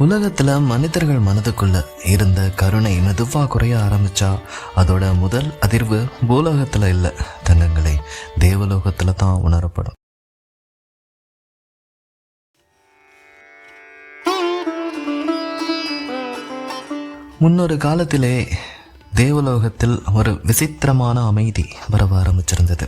உலகத்துல மனிதர்கள் மனதுக்குள்ள இருந்த கருணை மெதுவா குறைய ஆரம்பிச்சா அதோட முதல் அதிர்வு பூலோகத்துல இல்ல தங்கங்களே, தேவலோகத்துல தான் உணரப்படும். முன்னொரு காலத்திலே தேவலோகத்தில் ஒரு விசித்திரமான அமைதி வரவ ஆரம்பிச்சிருந்தது.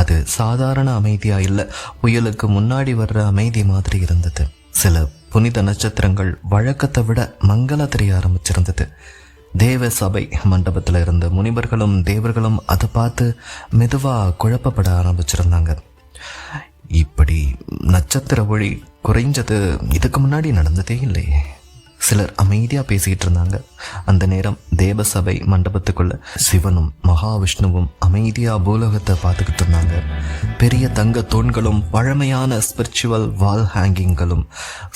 அது சாதாரண அமைதியா இல்லை, புயலுக்கு முன்னாடி வர்ற அமைதி மாதிரி இருந்தது. சில புனித நட்சத்திரங்கள் வழக்கத்தை விட மங்கள தெரிய ஆரம்பிச்சிருந்தது. தேவ சபை மண்டபத்தில் இருந்த முனிவர்களும் தேவர்களும் அதை பார்த்து மெதுவா குழப்பப்பட ஆரம்பிச்சிருந்தாங்க. இப்படி நட்சத்திர ஒளி குறைஞ்சது இதுக்கு முன்னாடி நடந்ததே இல்லையே. சிலர் அமைதியா பேசிக்கிட்டு இருந்தாங்க. அந்த நேரம் தேவசபை மண்டபத்துக்குள்ள சிவனும் மகாவிஷ்ணுவும் அமைதியா பூலோகத்தை பார்த்துக்கிட்டு இருந்தாங்க. பெரிய தங்க தூண்களும் பழமையான ஸ்பிரிச்சுவல் வால் ஹேங்கிங்களும்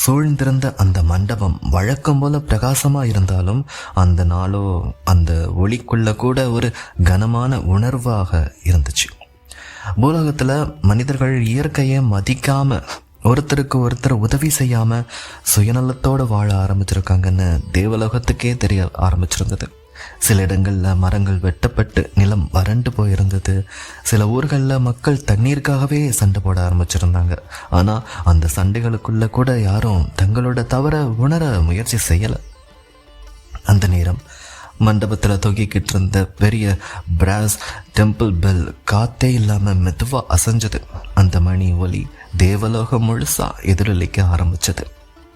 சூழ்ந்திருந்த அந்த மண்டபம் வழக்கம் போல பிரகாசமா இருந்தாலும் அந்த நாளோ அந்த ஒளிக்குள்ள கூட ஒரு கனமான உணர்வாக இருந்துச்சு. பூலோகத்துல மனிதர்கள் இயற்கையை மதிக்காம ஒருத்தருக்கு ஒருத்தர் உதவி செய்யாம சுயநலத்தோடு வாழ ஆரம்பிச்சிருக்காங்கன்னு தேவலோகத்துக்கே தெரிய ஆரம்பிச்சிருந்தது. சில இடங்கள்ல மரங்கள் வெட்டப்பட்டு நிலம் வறண்டு போயிருந்தது. சில ஊர்கள்ல மக்கள் தண்ணீருக்காகவே சண்டை போட ஆரம்பிச்சிருந்தாங்க. ஆனா அந்த சண்டைகளுக்குள்ள கூட யாரும் தங்களோட தவற உணர முயற்சி செய்யல. அந்த நேரம் மண்டபத்தில் தொங்கிக்கிட்டு இருந்த பெரிய பிராஸ் டெம்பிள் பெல் காத்தே இல்லாம மெதுவா அசைஞ்சது. அந்த மணி ஒலி தேவலோகம் முழுசா எதிரொலிக்க ஆரம்பிச்சது.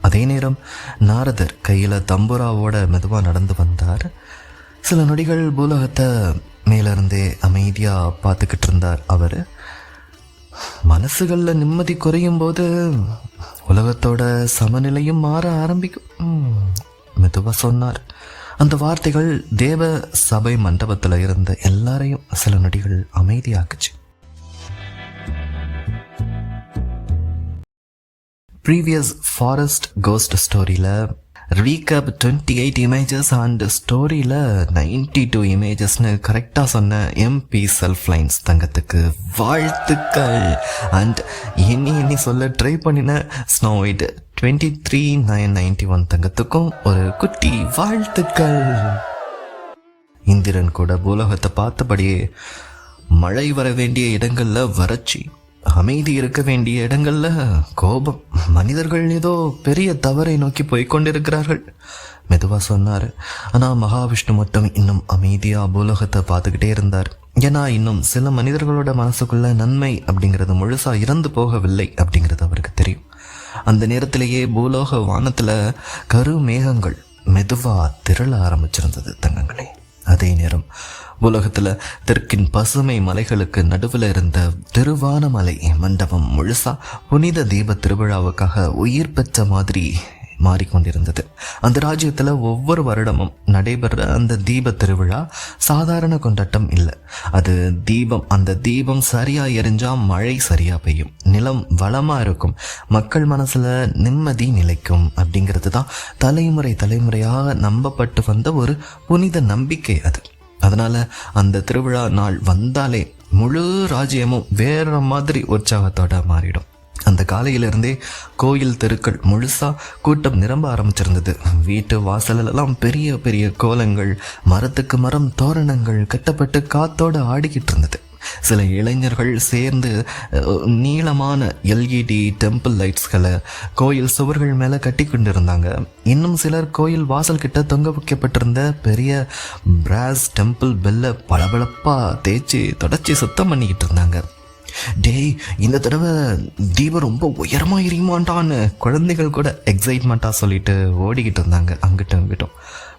அதே நேரம் நாரதர் கையில தம்புராவோட மெதுவா நடந்து வந்தார். சில நொடிகள் பூலோகத்தை மேலிருந்தே அமைதியா பார்த்துக்கிட்டு இருந்தார். அவர் மனசுகள்ல நிம்மதி குறையும் போது உலகத்தோட சமநிலையும் மாற ஆரம்பிக்கும் மெதுவா சொன்னார். அந்த வார்த்தைகள் தேவ சபை மண்டபத்தில் இருந்த எல்லாரையும் சில நொடிகள் அமைதியாக்குச்சு. ப்ரீவியஸ் ஃபாரஸ்ட் கோஸ்ட் ஸ்டோரியில் ரீகேப் 28 இமேஜஸ் அண்ட் ஸ்டோரியில் 92 இமேஜஸ்னு கரெக்டாக சொன்ன MP செல்ஃப் லைன்ஸ் தங்கத்துக்கு வாழ்த்துக்கள். அண்ட் எண்ணி சொல்ல ட்ரை பண்ணின ஸ்னோவைட் 23,991 தங்கத்துக்கும் ஒரு குட்டி வாழ்த்துக்கள். இந்திரன் கூட பூலோகத்தை பார்த்தபடியே மழை வர வேண்டிய இடங்கள்ல வறட்சி, அமைதி இருக்க வேண்டிய இடங்கள்ல கோபம், மனிதர்கள் ஏதோ பெரிய தவறை நோக்கி போய்கொண்டிருக்கிறார்கள் மெதுவா சொன்னாரு. ஆனா மகாவிஷ்ணு மட்டும் இன்னும் அமைதியா பூலோகத்தை பார்த்துக்கிட்டே இருந்தார். ஏன்னா இன்னும் சில மனிதர்களோட மனசுக்குள்ள நன்மை அப்படிங்கிறது முழுசா இறந்து போகவில்லை அப்படிங்கிறது அவருக்கு தெரியும். அந்த நேரத்திலேயே பூலோக வானத்துல கரு மேகங்கள் மெதுவா திரள ஆரம்பிச்சிருந்தது தங்கங்களே. அதே நேரம் பூலோகத்துல தெற்கின் பசுமை மலைகளுக்கு நடுவில் இருந்த திருவானமலை மண்டபம் முழுசா புனித தீப திருவிழாவுக்காக உயிர் பெற்ற மாதிரி மாறிக்கொண்டிருந்தது. அந்த ராஜ்யத்துல ஒவ்வொரு வருடமும் நடைபெற அந்த தீப திருவிழா சாதாரண கொண்டாட்டம் இல்லை. அது தீபம். அந்த தீபம் சரியா எரிஞ்சா மழை சரியா பெய்யும், நிலம் வளமா இருக்கும், மக்கள் மனசுல நிம்மதி நிலைக்கும் அப்படிங்கிறது தான் தலைமுறையாக நம்பப்பட்டு வந்த ஒரு புனித நம்பிக்கை அது. அதனால அந்த திருவிழா நாள் வந்தாலே முழு ராஜ்யமும் வேற மாதிரி உற்சாகத்தோட மாறிடும். அந்த காலையிலிருந்தே கோயில் தெருக்கள் முழுசா கூட்டம் நிரம்ப ஆரம்பிச்சிருந்தது. வீட்டு வாசலெல்லாம் பெரிய பெரிய கோலங்கள், மரத்துக்கு மரம் தோரணங்கள் கட்டப்பட்டு காத்தோடு ஆடிக்கிட்டு இருந்தது. சில இளைஞர்கள் சேர்ந்து நீளமான LED டெம்பிள் லைட்ஸ்களை கோயில் சுவர்கள் மேலே கட்டி கொண்டிருந்தாங்க. இன்னும் சிலர் கோயில் வாசல் கிட்ட தொங்க வைக்கப்பட்டிருந்த பெரிய பிராஸ் டெம்பிள் பெல்லை பளபளப்பா தேய்ச்சி தொடச்சி சுத்தம் பண்ணிக்கிட்டு இருந்தாங்க. டேய், இந்த தடவை தீபம் ரொம்ப உயரமா எரியுமாண்டான்னு குழந்தைகள் கூட எக்ஸைட்மெண்ட்டாக சொல்லிட்டு ஓடிக்கிட்டு இருந்தாங்க அங்கிட்டும் அங்கிட்டும்.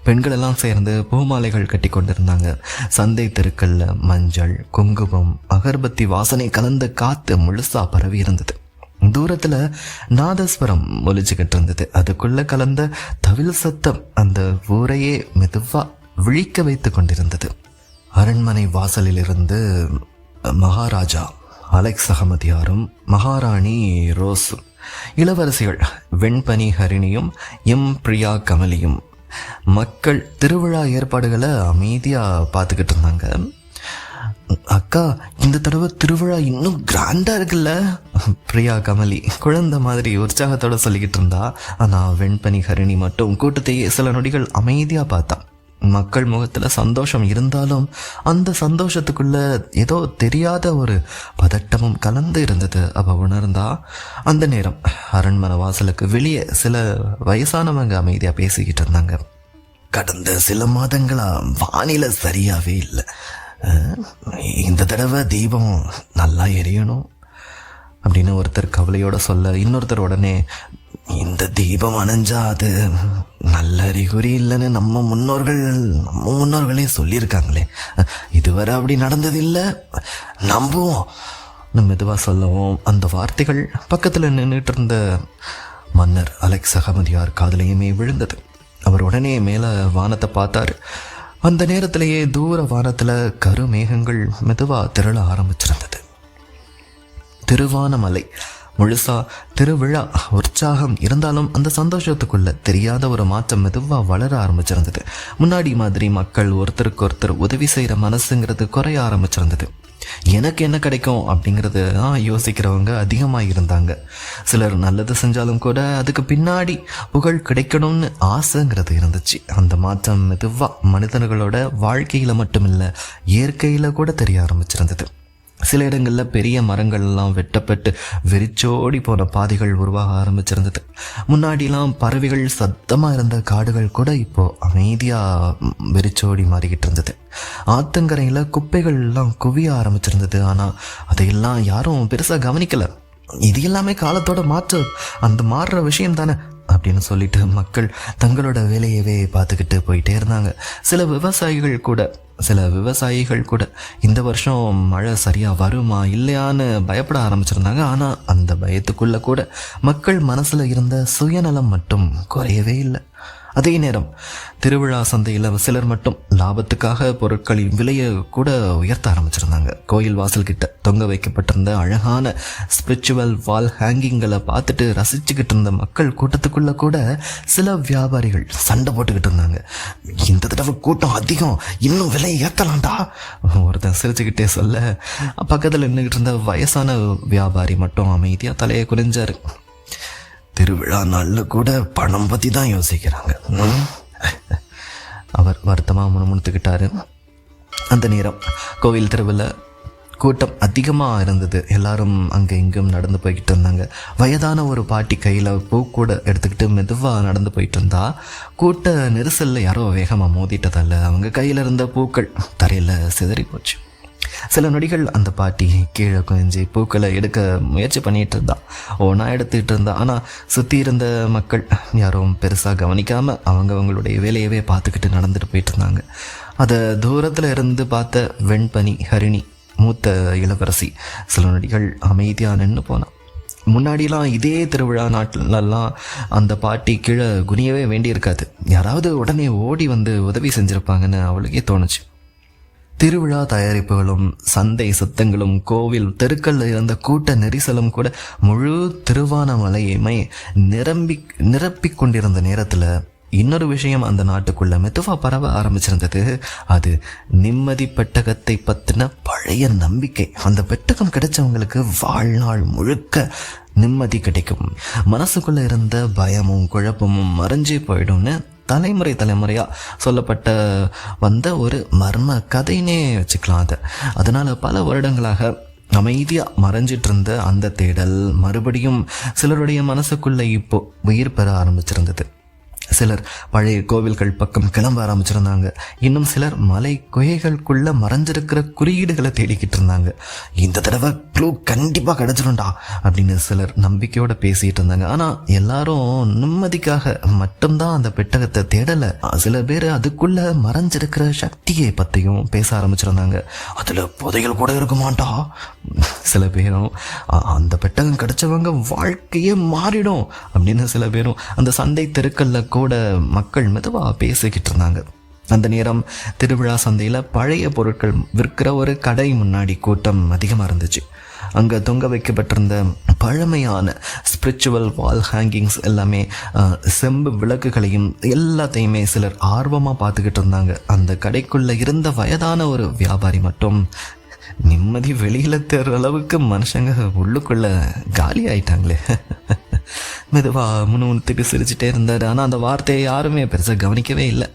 பெண்கள் எல்லாம் சேர்ந்து பூமாலைகள் கட்டி கொண்டிருந்தாங்க. சந்தை தெருக்கள்ல மஞ்சள், குங்குமம், அகர்பத்தி வாசனை கலந்த காத்து முழுசா பரவி இருந்தது. தூரத்துல நாதஸ்வரம் ஒலிச்சுக்கிட்டு இருந்தது. அதுக்குள்ள கலந்த தவில் சத்தம் அந்த ஊரையே மெதுவா விழிக்க வைத்து கொண்டிருந்தது. அரண்மனை வாசலில் இருந்து மகாராஜா அலெக்ஸ் அகமதியாரும் மகாராணி ரோஸும், இளவரசிகள் வெண்பனி ஹரிணியும் பிரியா கமலியும் மக்கள் திருவிழா ஏற்பாடுகளை அமைதியா பார்த்துக்கிட்டு இருந்தாங்க. அக்கா, இந்த தடவை திருவிழா இன்னும் கிராண்டா இருக்குல்ல? பிரியா கமலி குழந்தை மாதிரி உற்சாகத்தோட சொல்லிக்கிட்டு இருந்தா. ஆனா வெண்பனி ஹரிணி மட்டும் கூட்டத்தையே சில நொடிகள் அமைதியா பார்த்தான். மக்கள் முகத்துல சந்தோஷம் இருந்தாலும் அந்த சந்தோஷத்துக்குள்ள ஏதோ தெரியாத ஒரு பதட்டமும் கலந்து இருந்தது. அவ உணர்ந்தா. அந்த நேரம் அரண்மனை வாசலுக்கு வெளியே சில வயசானவங்க அமைதியா பேசிக்கிட்டு இருந்தாங்க. கடந்த சில மாதங்களா வானிலை சரியாவே இல்லை. இந்த தடவை தீபம் நல்லா எரியணும் அப்படின்னு ஒருத்தர் கவலையோட சொல்ல, இன்னொருத்தர் உடனே இந்த தீபம் அணைஞ்சா அது நல்ல அறிகுறி இல்லைன்னு நம்ம முன்னோர்களே சொல்லியிருக்காங்களே, இதுவரை அப்படி நடந்தது இல்லை, நம்புவோம் மெதுவாக சொல்லவும் அந்த வார்த்தைகள் பக்கத்தில் நின்றுட்டு இருந்த மன்னர் அலெக்ஸ் அகமதியார் காதலையுமே விழுந்தது. அவர் உடனே மேலே வானத்தை பார்த்தாரு. அந்த நேரத்திலேயே தூர வானத்தில் கருமேகங்கள் மெதுவாக திரள ஆரம்பிச்சிருந்தது. திருவானமலை முழுசா திருவிழா உற்சாகம் இருந்தாலும் அந்த சந்தோஷத்துக்குள்ள தெரியாத ஒரு மாற்றம் மெதுவாக வளர ஆரம்பிச்சிருந்தது. முன்னாடி மாதிரி மக்கள் ஒருத்தருக்கு ஒருத்தர் உதவி செய்கிற மனசுங்கிறது குறைய ஆரம்பிச்சிருந்தது. எனக்கு என்ன கிடைக்கும் அப்படிங்கிறது யோசிக்கிறவங்க அதிகமாக இருந்தாங்க. சிலர் நல்லது செஞ்சாலும் கூட அதுக்கு பின்னாடி புகழ் கிடைக்கணும்னு ஆசைங்கிறது இருந்துச்சு. அந்த மாற்றம் மெதுவாக மனிதர்களோட வாழ்க்கையில் மட்டுமில்லை, இயற்கையில் கூட தெரிய ஆரம்பிச்சிருந்தது. சில இடங்களில் பெரிய மரங்கள்லாம் வெட்டப்பட்டு வெறிச்சோடி போன பாதைகள் உருவாக ஆரம்பிச்சிருந்தது. முன்னாடிலாம் பறவைகள் சத்தமாக இருந்த காடுகள் கூட இப்போது அமைதியாக வெறிச்சோடி மாறிக்கிட்டு இருந்தது. ஆத்தங்கரையில் குப்பைகள் எல்லாம் குவிய ஆரம்பிச்சிருந்தது. ஆனால் அதையெல்லாம் யாரும் பெருசாக கவனிக்கலை. இது எல்லாமே காலத்தோட அந்த மாறுற விஷயம் தானே அப்படின்னு சொல்லிட்டு மக்கள் தங்களோட வேலையவே பார்த்துக்கிட்டு போயிட்டே இருந்தாங்க. சில விவசாயிகள் கூட இந்த வருஷம் மழை சரியாக வருமா இல்லையான்னு பயப்பட ஆரம்பிச்சிருந்தாங்க. ஆனால் அந்த பயத்துக்குள்ளே கூட மக்கள் மனசில் இருந்த சுயநலம் மட்டும் குறையவே இல்லை. அதே நேரம் திருவிழா சந்தையில் சிலர் மட்டும் லாபத்துக்காக பொருட்களின் விலையை கூட உயர்த்த ஆரம்பிச்சிருந்தாங்க. கோயில் வாசல் கிட்ட தொங்க வைக்கப்பட்டிருந்த அழகான ஸ்பிரிச்சுவல் வால் ஹேங்கிங்களை பார்த்துட்டு ரசிச்சுக்கிட்டு இருந்த மக்கள் கூட்டத்துக்குள்ள கூட சில வியாபாரிகள் சண்டை போட்டுக்கிட்டு இருந்தாங்க. இந்த தடவை கூட்டம் அதிகம், இன்னும் விலை ஏற்றலாம்டா ஒருத்தன் சிரிச்சுக்கிட்டே சொல்ல, பக்கத்தில் நின்றுக்கிட்டு இருந்த வயசான வியாபாரி மட்டும் அமைதியாக தலையை குனிஞ்சாரு. திருவிழா நாளில் கூட பணம் பற்றி தான் யோசிக்கிறாங்க. அவர் வருத்தமாக முணுமுணுத்துக்கிட்டாரு. அந்த நேரம் கோவில் தெருவில் கூட்டம் அதிகமாக இருந்தது. எல்லாரும் அங்கே இங்கும் நடந்து போய்கிட்டு இருந்தாங்க. வயதான ஒரு பாட்டி கையில் பூ கூட எடுத்துக்கிட்டு மெதுவாக நடந்து போயிட்டு இருந்தா. கூட்ட நெரிசலில் யாரோ வேகமாக மோதிட்டதால அவங்க கையில் இருந்த பூக்கள் தரையில் சிதறி போச்சு. சில நொடிகள் அந்த பாட்டி கீழே குனிஞ்சு பூக்களை எடுக்க முயற்சி பண்ணிகிட்டு இருந்தா. ஒன்றா எடுத்துக்கிட்டு இருந்தா. ஆனால் சுற்றி இருந்த மக்கள் யாரும் பெருசாக கவனிக்காமல் அவங்களுடைய வேலையவே பார்த்துக்கிட்டு நடந்துட்டு போயிட்டு இருந்தாங்க. அதை தூரத்தில் இருந்து பார்த்த வெண்பனி ஹரிணி மூத்த இளவரசி சில நொடிகள் அமைதியாக நின்று போனான். முன்னாடிலாம் இதே திருவிழா நாட்டிலெல்லாம் அந்த பாட்டி கீழே குனியவே வேண்டியிருக்காது. யாராவது உடனே ஓடி வந்து உதவி செஞ்சுருப்பாங்கன்னு அவளுக்கே தோணுச்சு. திருவிழா தயாரிப்புகளும் சந்தை சுத்தங்களும் கோவில் தெருக்களில் இருந்த கூட்ட நெரிசலும் கூட முழு திருவானமலையுமே நிரப்பி கொண்டிருந்த நேரத்தில் இன்னொரு விஷயம் அந்த நாட்டுக்குள்ள மெதுவா பரவ ஆரம்பிச்சிருந்தது. அது நிம்மதி பெட்டகத்தை பற்றின பழைய நம்பிக்கை. அந்த பெட்டகம் கிடைச்சவங்களுக்கு வாழ்நாள் முழுக்க நிம்மதி கிடைக்கும், மனசுக்குள்ள இருந்த பயமும் குழப்பமும் மறைஞ்சே போயிடும்னு தலைமுறையாக சொல்லப்பட்ட வந்த ஒரு மர்ம கதைனே வச்சுக்கலாம் அதை. அதனால் பல வருடங்களாக அமைதியாக மறைஞ்சிட்டு இருந்த அந்த தேடல் மறுபடியும் சிலருடைய மனசுக்குள்ளே இப்போ உயிர் பெற ஆரம்பிச்சிருந்தது. சிலர் பழைய கோவில்கள் பக்கம் கிளம்ப ஆரம்பிச்சிருந்தாங்க. இன்னும் சிலர் மலை குகைகளுக்குள்ள மறைஞ்சிருக்கிற குறியீடுகளை தேடிக்கிட்டு இருந்தாங்க. இந்த தடவை க்ளூ கண்டிப்பாக கிடைச்சிடும்டா அப்படின்னு சிலர் நம்பிக்கையோட பேசிட்டு இருந்தாங்க. ஆனால் எல்லாரும் நிம்மதிக்காக மட்டும்தான் அந்த பெட்டகத்தை தேடலை. சில பேர் அதுக்குள்ள மறைஞ்சிருக்கிற சக்தியை பற்றியும் பேச ஆரம்பிச்சிருந்தாங்க. அதில் புதைகள் கூட இருக்குமாண்டா. சில பேரும் அந்த பெட்டகம் கிடைச்சவங்க வாழ்க்கையே மாறிடும் அப்படின்னு சில பேரும் அந்த சந்தை தெருக்கல்ல கூட மக்கள் மெதுவாக பேசிக்கிட்டு இருந்தாங்க. அந்த நேரம் திருவிழா சந்தையில் பழைய பொருட்கள் விற்கிற ஒரு கடை முன்னாடி கூட்டம் அதிகமாக இருந்துச்சு. அங்கே தொங்க வைக்கப்பட்டிருந்த பழமையான ஸ்பிரிச்சுவல் வால் ஹேங்கிங்ஸ் எல்லாமே செம்பு விளக்குகளையும் எல்லாத்தையுமே சிலர் ஆர்வமாக பார்த்துக்கிட்டு இருந்தாங்க. அந்த கடைக்குள்ளே இருந்த வயதான ஒரு வியாபாரி மட்டும் நிம்மதி வெளியில் தேர்ற அளவுக்கு மனுஷங்க உள்ளுக்குள்ள காலி ஆயிட்டாங்களே. மெதுவாக முணுமுணுத்துக்கு சிரிச்சுட்டே இருந்தார். ஆனால் அந்த வார்த்தையை யாருமே பெருசாக கவனிக்கவே இல்லை.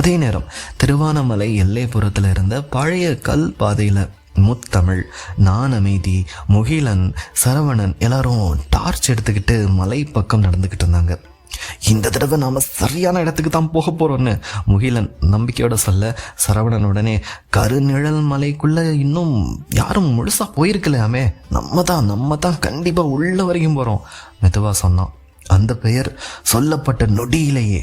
அதே நேரம் திருவானமலை எல்லைப்புறத்தில் இருந்த பழைய கல் பாதையில் முத்தமிழ், நான் அமைதி, முகிலன், சரவணன் எல்லாரும் டார்ச் எடுத்துக்கிட்டு மலை பக்கம் நடந்துக்கிட்டு இருந்தாங்க. இந்த தடவை நாம் சரியான இடத்துக்கு தான் போக போகிறோன்னு முகிலன் நம்பிக்கையோட சொல்ல, சரவணன் உடனே கருநிழல் மலைக்குள்ளே இன்னும் யாரும் முழுசாக போயிருக்கலையாமே, நம்ம தான் கண்டிப்பாக உள்ள வரைக்கும் போகிறோம் மெதுவாக சொன்னான். அந்த பெயர் சொல்லப்பட்ட நொடியிலேயே,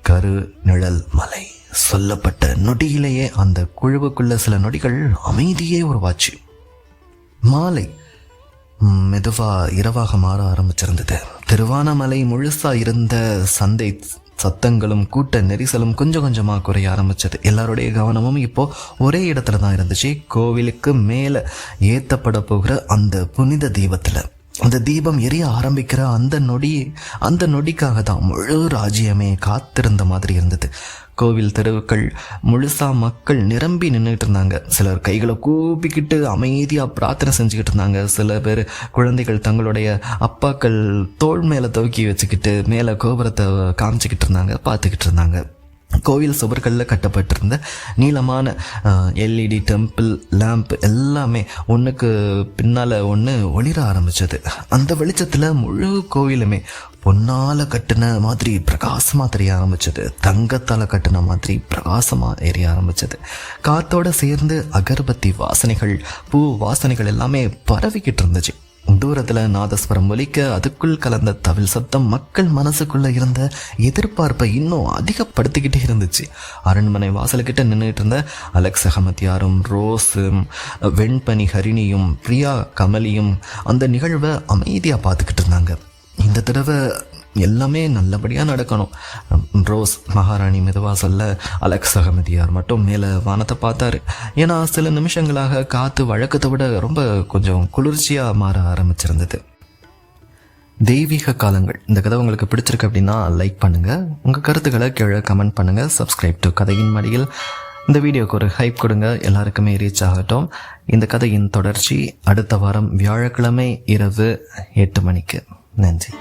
கருநிழல் மலை சொல்லப்பட்ட நொடியிலேயே அந்த குழுவுக்குள்ள சில நொடிகள் அமைதியே உருவாச்சு. மாலை மெதுவா இரவாக மாற ஆரம்பிச்சிருந்தது. திருவானமலை முழுசா இருந்த சந்தை சத்தங்களும் கூட்ட நெரிசலும் கொஞ்சம் கொஞ்சமா குறைய ஆரம்பிச்சது. எல்லாருடைய கவனமும் இப்போ ஒரே இடத்துல தான் இருந்துச்சு. கோவிலுக்கு மேல ஏத்தப்பட போகிற அந்த புனித தீபத்துல. அந்த தீபம் எரிய ஆரம்பிக்கிற அந்த நொடிக்காக தான் முழு ராஜ்யமே காத்திருந்த மாதிரி இருந்தது. கோவில் தெருவுக்கள் முழுசா மக்கள் நிரம்பி நின்றுட்டு இருந்தாங்க. சிலர் கைகளை கூப்பிக்கிட்டு அமைதியாக பிரார்த்தனை செஞ்சுக்கிட்டு இருந்தாங்க. சில பேர் குழந்தைகள் தங்களுடைய அப்பாக்கள் தோள் மேலே துவக்கி வச்சுக்கிட்டு மேலே கோபுரத்தை காமிச்சிக்கிட்டு இருந்தாங்க, பார்த்துக்கிட்டு இருந்தாங்க. கோவில் சுவர்களில் கட்டப்பட்டிருந்த நீளமான எல்இடி டெம்பிள் லேம்ப் எல்லாமே ஒன்றுக்கு பின்னால் ஒன்று ஒளிர ஆரம்பித்தது. அந்த வெளிச்சத்தில் முழு கோவிலுமே பொன்னால் கட்டின மாதிரி பிரகாசமாக தெரிய ஆரம்பிச்சது. தங்கத்தால் கட்டின மாதிரி பிரகாசமாக எரிய ஆரம்பிச்சது. காற்றோடு சேர்ந்து அகர்பத்தி வாசனைகள், பூ வாசனைகள் எல்லாமே பரவிக்கிட்டு இருந்துச்சு. தூரத்தில் நாதஸ்வரம் ஒலிக்க அதுக்குள் கலந்த தவில் சத்தம் மக்கள் மனசுக்குள்ள இருந்த எதிர்பார்ப்பை இன்னும் அதிகப்படுத்திக்கிட்டே இருந்துச்சு. அரண்மனை வாசலுக்கிட்ட நின்றுட்டு இருந்த அலெக்ஸ் அகமதியாரும் ரோஸும் வெண்பனி ஹரிணியும் பிரியா கமலியும் அந்த நிகழ்வை அமைதியாக பார்த்துக்கிட்டு இருந்தாங்க. இந்த தடவை எல்லாமே நல்லபடியாக நடக்கணும் ரோஸ் மகாராணி மெதுவாக சொல்ல, அலெக்ஸ் அகமதியார் மட்டும் மேலே வானத்தை பார்த்தாரு. ஏன்னா சில நிமிஷங்களாக காற்று வழக்கத்தை விட ரொம்ப கொஞ்சம் குளிர்ச்சியாக மாற ஆரம்பிச்சிருந்தது. தெய்வீக காலங்கள் இந்த கதை உங்களுக்கு பிடிச்சிருக்கு அப்படின்னா லைக் பண்ணுங்கள், உங்கள் கருத்துக்களை கீழே கமெண்ட் பண்ணுங்கள், சப்ஸ்கிரைப் டு கதையின் மடியில். இந்த வீடியோக்கு ஒரு ஹைப் கொடுங்க, எல்லாருக்குமே ரீச் ஆகட்டும். இந்த கதையின் தொடர்ச்சி அடுத்த வாரம் வியாழக்கிழமை இரவு 8 மணிக்கு. நன்றி.